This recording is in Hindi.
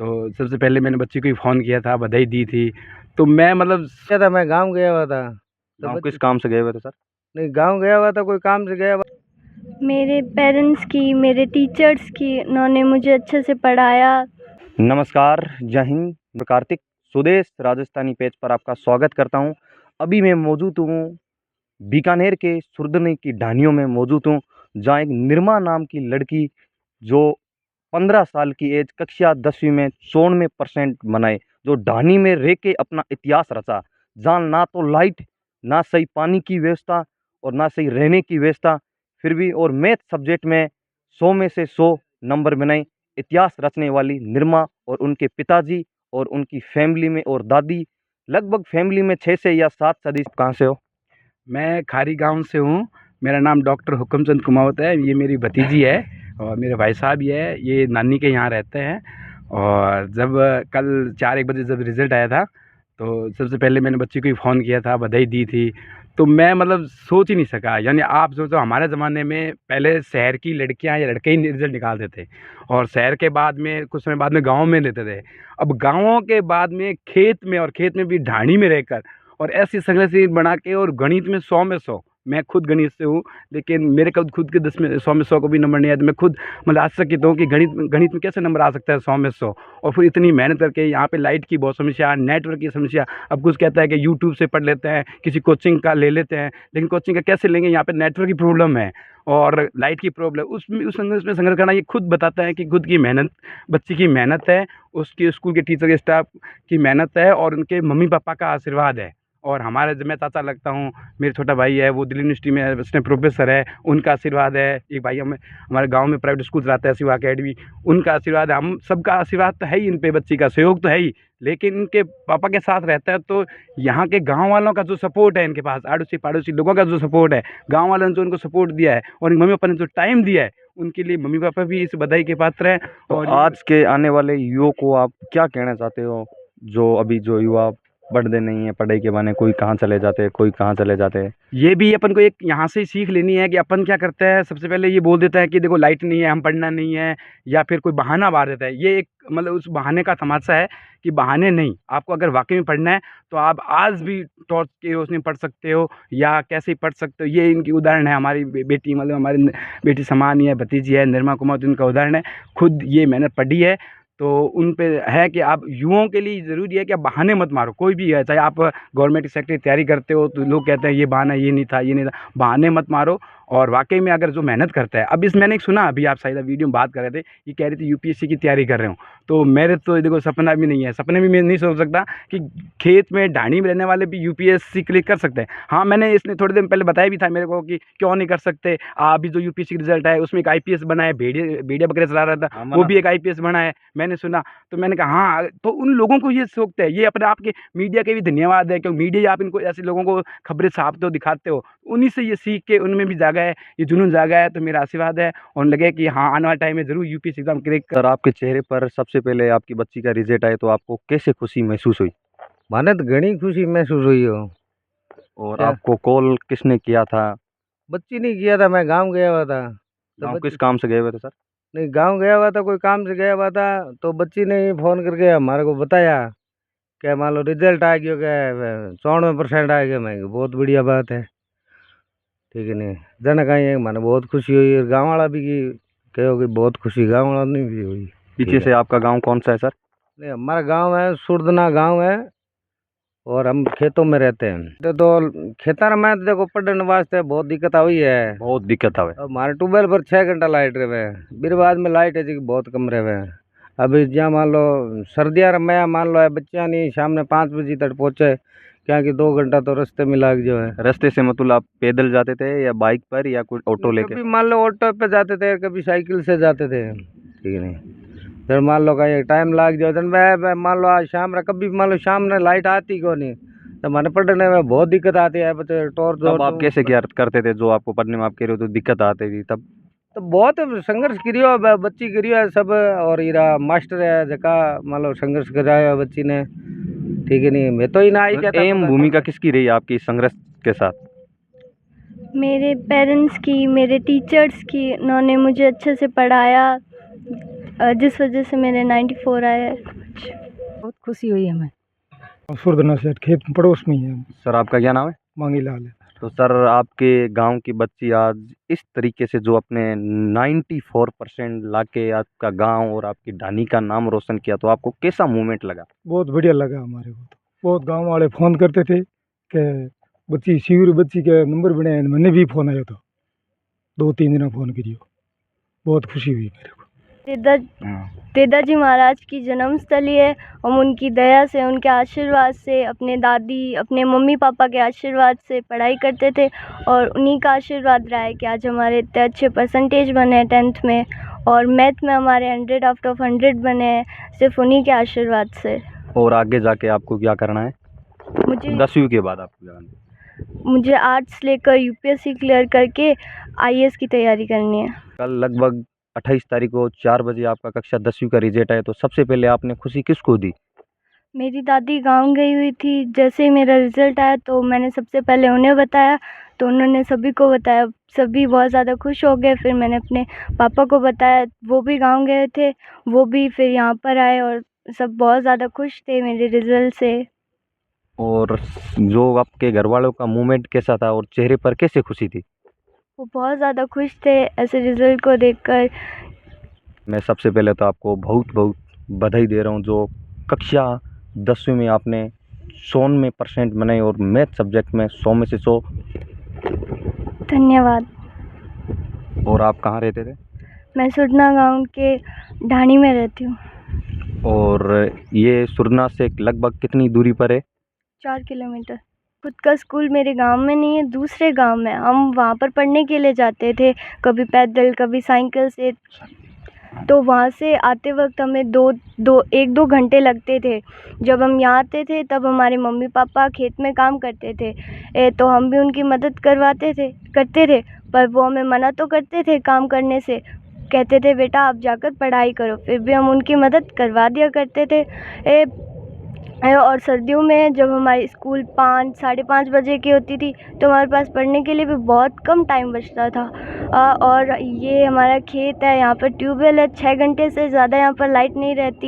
तो सबसे पहले मैंने बच्ची को ही फ़ोन किया था, बधाई दी थी। तो मैं मतलब क्या था, मैं गांव गया हुआ था। तो गाँव किस काम से गए हुए थे सर? नहीं, गांव गया हुआ था, कोई काम से गया हुआ। मेरे पेरेंट्स की, मेरे टीचर्स की, उन्होंने मुझे अच्छे से पढ़ाया। नमस्कार, जय हिंद। मैं कार्तिक स्वदेश राजस्थानी पेज पर आपका स्वागत करता हूं। अभी मैं मौजूद हूं बीकानेर के सुरदनी की ढानियों में मौजूद हूं, जहां एक निर्मा नाम की लड़की जो 15 साल की एज, कक्षा 10वीं में 94% बनाए, जो ढानी में रह के अपना इतिहास रचा, जहाँ ना तो लाइट, ना सही पानी की व्यवस्था और ना सही रहने की व्यवस्था, फिर भी और मैथ सब्जेक्ट में 100 में से 100 नंबर बनाए। इतिहास रचने वाली निर्मा और उनके पिताजी और उनकी फैमिली में और दादी, लगभग फैमिली में 6 से या 7 सदस्य। कहाँ से हो? मैं खारी गांव से हूँ। मेरा नाम डॉक्टर हुक्मचंद कुमावत है। ये मेरी भतीजी है और मेरे भाई साहब ये है, ये नानी के यहाँ रहते हैं। और जब कल 4-1 बजे जब रिज़ल्ट आया था, तो सबसे पहले मैंने बच्ची को ही फ़ोन किया था, बधाई दी थी। तो मैं मतलब सोच ही नहीं सका। यानी आप सोचो, हमारे ज़माने में पहले शहर की लड़कियाँ या लड़के ही रिज़ल्ट निकालते थे और शहर के बाद में कुछ समय बाद में गाँव में लेते थे। अब गाँवों के बाद में खेत में, और खेत में भी ढाणी में रहकर और ऐसी संघर्ष बना के, और गणित में 100 में 100। मैं खुद गणित से हूँ, लेकिन मेरे खुद के 10 में 100 में 100 को भी नंबर नहीं आया। तो मैं खुद मतलब आश्चर्यचकित हूँ कि गणित में कैसे नंबर आ सकता है 100 में 100। और फिर इतनी मेहनत करके यहाँ पे लाइट की बहुत समस्या, नेटवर्क की समस्या। अब कुछ कहता है कि यूट्यूब से पढ़ लेते हैं, किसी कोचिंग का ले लेते हैं, लेकिन कोचिंग का कैसे लेंगे? यहाँ पे नेटवर्क की प्रॉब्लम है और लाइट की प्रॉब्लम। उस संघर्ष में संघर्ष करना, ये खुद बताता है कि खुद की मेहनत, बच्ची की मेहनत है, उसके स्कूल के टीचर के स्टाफ की मेहनत है और उनके मम्मी पापा का आशीर्वाद है। और हमारे मैं चाचा लगता हूँ, मेरा छोटा भाई है, वो दिल्ली यूनिवर्सिटी में असिस्टेंट प्रोफेसर है, उनका आशीर्वाद है। एक भाई हमारे गांव में प्राइवेट स्कूल चलाता है, शिवा अकेडमी, उनका आशीर्वाद है। हम सबका आशीर्वाद तो है ही, इन पे बच्ची का सहयोग तो है ही, लेकिन इनके पापा के साथ रहता है तो यहाँ के गाँव वालों का जो सपोर्ट है, इनके पास आड़ोसी पड़ोसी लोगों का जो सपोर्ट है, गाँव वालों ने जो उनको सपोर्ट दिया है और मम्मी पापा ने जो टाइम दिया है, उनके लिए मम्मी पापा भी इस बधाई के पात्र हैं। और आज के आने वाले युवाओं को आप क्या कहना चाहते हो? जो अभी जो युवा पढ़ते नहीं है, पढ़ाई के बहाने कोई कहाँ चले जाते हैं, कोई कहाँ चले जाते हैं। ये भी अपन को एक यहाँ से सीख लेनी है कि अपन क्या करते हैं, सबसे पहले ये बोल देता है कि देखो लाइट नहीं है, हम पढ़ना नहीं है, या फिर कोई बहाना मार देता है। ये एक मतलब उस बहाने का तमाशा है कि बहाने नहीं, आपको अगर वाकई में पढ़ना है तो आप आज भी टॉर्च की रोशनी पढ़ सकते हो या कैसे ही पढ़ सकते हो। ये इनकी उदाहरण है। हमारी बेटी मतलब हमारी बेटी समान ही है, भतीजी है निर्मा कुमार, तो इनका उदाहरण है। खुद ये मैंने पढ़ी है, तो उन पे है कि आप युवाओं के लिए ज़रूरी है कि आप बहाने मत मारो। कोई भी है, चाहे आप गवर्नमेंट की सेक्रेटरी की तैयारी करते हो तो लोग कहते हैं ये बहाना, ये नहीं था, ये नहीं था। बहाने मत मारो और वाकई में अगर जो मेहनत करता है, अब इस मैंने एक सुना, अभी आप शायद वीडियो में बात कर रहे थे, ये कह रही थी यूपीएससी की तैयारी कर रहे हो। तो मेरे तो देखो सपना भी नहीं है, सपने भी मैं नहीं सोच सकता कि खेत में ढाणी में रहने वाले भी यूपीएससी क्लिक कर सकते हैं। हाँ, मैंने इसने थोड़ी देर पहले बताया भी था मेरे को कि क्यों नहीं कर सकते। अभी जो यूपीएससी रिजल्ट है उसमें एक आईपीएस बना है, भेड़िया बकरे चला रहा था, वो भी एक आईपीएस बना है, मैंने सुना। तो मैंने कहा हाँ, तो उन लोगों को ये शौक है। ये अपने आपके मीडिया के भी धन्यवाद है, क्योंकि मीडिया आप इनको ऐसे लोगों को खबरें छापते हो, दिखाते हो, उन्हीं से ये सीख के उनमें भी जागा है, ये जुनून जागा है। तो मेरा आशीर्वाद है और लगे कि हाँ, आने वाले टाइम में जरूर यूपीएससी एग्जाम क्रैक कर। सर, आपके चेहरे पर सबसे पहले आपकी बच्ची का रिजल्ट आए तो आपको कैसे खुशी महसूस हुई? माने तो घनी खुशी महसूस हुई हो। और क्या? आपको कॉल किसने किया था? बच्ची नहीं किया था, मैं गांव गया हुआ था। तो गाँव किस बच्ची काम से गए हुए थे सर? नहीं, गांव गया हुआ था, कोई काम से गया हुआ था। तो बच्ची ने ही फोन करके हमारे को बताया क्या, मान लो रिजल्ट आ गया, क्या 94% आ गया। मैं कहा, बहुत बढ़िया बात है, ठीक है नहीं। जन कहीं माने बहुत खुशी हुई, और गाँव वाला भी कहो कि बहुत खुशी गाँव वाला ने भी हुई। पीछे से आपका गाँव कौन सा है सर? नहीं, हमारा गांव है सुरदना गांव है, और हम खेतों में रहते हैं। तो खेतर में तो देखो पढ़ने वास्ते बहुत दिक्कत हुई है। बहुत दिक्कत आवे। अब हमारे ट्यूबवेल पर 6 घंटा लाइट रहे, फिर बाद में लाइट है जी बहुत कम रहे। अभी जहाँ मान लो सर्दियाँ में मान लो है, बच्चियाँ नहीं शाम में 5 बजे तक पहुँचे, क्या कि 2 घंटा तो रास्ते में लग जो है। रास्ते से मतलब आप पैदल जाते थे या बाइक पर या कुछ ऑटो लेके? कभी मान लो ऑटो पे जाते थे, कभी साइकिल से जाते थे, ठीक है नहीं। फिर मान लो कहीं टाइम लग जाए, तो मैं मान लो आज शाम रहा, कभी मान लो शाम में लाइट आती क्यों नहीं, तो हमारे पढ़ने में बहुत दिक्कत आती है। बच्चे टॉर्च तब आप कैसे क्या करते थे? जो आपको पढ़ने में आप कह रहे हो तो दिक्कत आती थी तब? तो बहुत संघर्ष करियो, बच्ची करियो है सब, और इरा मास्टर है जका मान लो संघर्ष कराया बच्ची ने, ठीक है नहीं। मैं तो ही ना आई कहता अहम भूमिका किसकी रही आपकी इस संघर्ष के साथ? मेरे पेरेंट्स की, मेरे टीचर्स की, उन्होंने मुझे अच्छे से पढ़ाया। जिस वजह से मेरे 94 आए हैं। बहुत खुशी हुई हमें। सुरदना सेठ खेत पड़ोस में ही है, सर आपका क्या नाम है? मांगी लाल है। तो सर आपके गांव की बच्ची आज इस तरीके से जो अपने 94% लाके आपका गांव और आपकी ढानी का नाम रोशन किया, तो आपको कैसा मूवमेंट लगा? बहुत बढ़िया लगा हमारे को तो। बहुत गांव वाले फ़ोन करते थे कि बच्ची शिविर बच्ची के नंबर बने हैं, मैंने भी फ़ोन आया था 2-3 दिन फ़ोन करियो। बहुत खुशी हुई मेरे को। तेदाजी महाराज की जन्मस्थली है। हम उनकी दया से, उनके आशीर्वाद से, अपने दादी, अपने मम्मी पापा के आशीर्वाद से पढ़ाई करते थे और उन्हीं का आशीर्वाद रहा है कि आज हमारे इतने अच्छे परसेंटेज बने हैं 10th में, और मैथ में हमारे 100 आउट ऑफ 100 बने हैं, सिर्फ उन्हीं के आशीर्वाद से। और आगे जाके आपको क्या करना है? मुझे 10वीं के बाद आपको क्या करना है? मुझे आर्ट्स लेकर यूपीएससी क्लियर करके आईएएस की तैयारी करनी है। कल लगभग 28 तारीख को 4 बजे आपका कक्षा 10वीं का रिजल्ट आया, तो सबसे पहले आपने खुशी किसको दी? मेरी दादी गांव गई हुई थी। जैसे ही मेरा रिज़ल्ट आया तो मैंने सबसे पहले उन्हें बताया, तो उन्होंने सभी को बताया। सभी बहुत ज़्यादा खुश हो गए। फिर मैंने अपने पापा को बताया, वो भी गांव गए थे, वो भी फिर यहाँ पर आए और सब बहुत ज़्यादा खुश थे मेरे रिज़ल्ट से। और जो आपके घर वालों का मूवमेंट कैसा था और चेहरे पर कैसे खुशी थी? वो बहुत ज़्यादा खुश थे ऐसे रिज़ल्ट को देखकर। मैं सबसे पहले तो आपको बहुत बहुत बधाई दे रहा हूँ, जो कक्षा 10वीं में आपने 100 में % बनाए और मैथ सब्जेक्ट में 100 में से 100। धन्यवाद। और आप कहाँ रहते थे? मैं सुरना गांव के ढाणी में रहती हूँ। और ये सुरना से लगभग कितनी दूरी पर है? 4 किलोमीटर। खुद का स्कूल मेरे गांव में नहीं है, दूसरे गांव में। हम वहाँ पर पढ़ने के लिए जाते थे, कभी पैदल, कभी साइकिल से। तो वहाँ से आते वक्त हमें 1-2 घंटे लगते थे। जब हम यहाँ आते थे तब हमारे मम्मी पापा खेत में काम करते थे, तो हम भी उनकी मदद करते थे। पर वो हमें मना तो करते थे काम करने से, कहते थे बेटा आप जाकर पढ़ाई करो। फिर भी हम उनकी मदद करवा दिया करते थे। और सर्दियों में जब हमारी स्कूल 5, साढ़े 5 बजे की होती थी तो हमारे पास पढ़ने के लिए भी बहुत कम टाइम बचता था। और ये हमारा खेत है, यहाँ पर ट्यूबवेल है, 6 घंटे से ज़्यादा यहाँ पर लाइट नहीं रहती।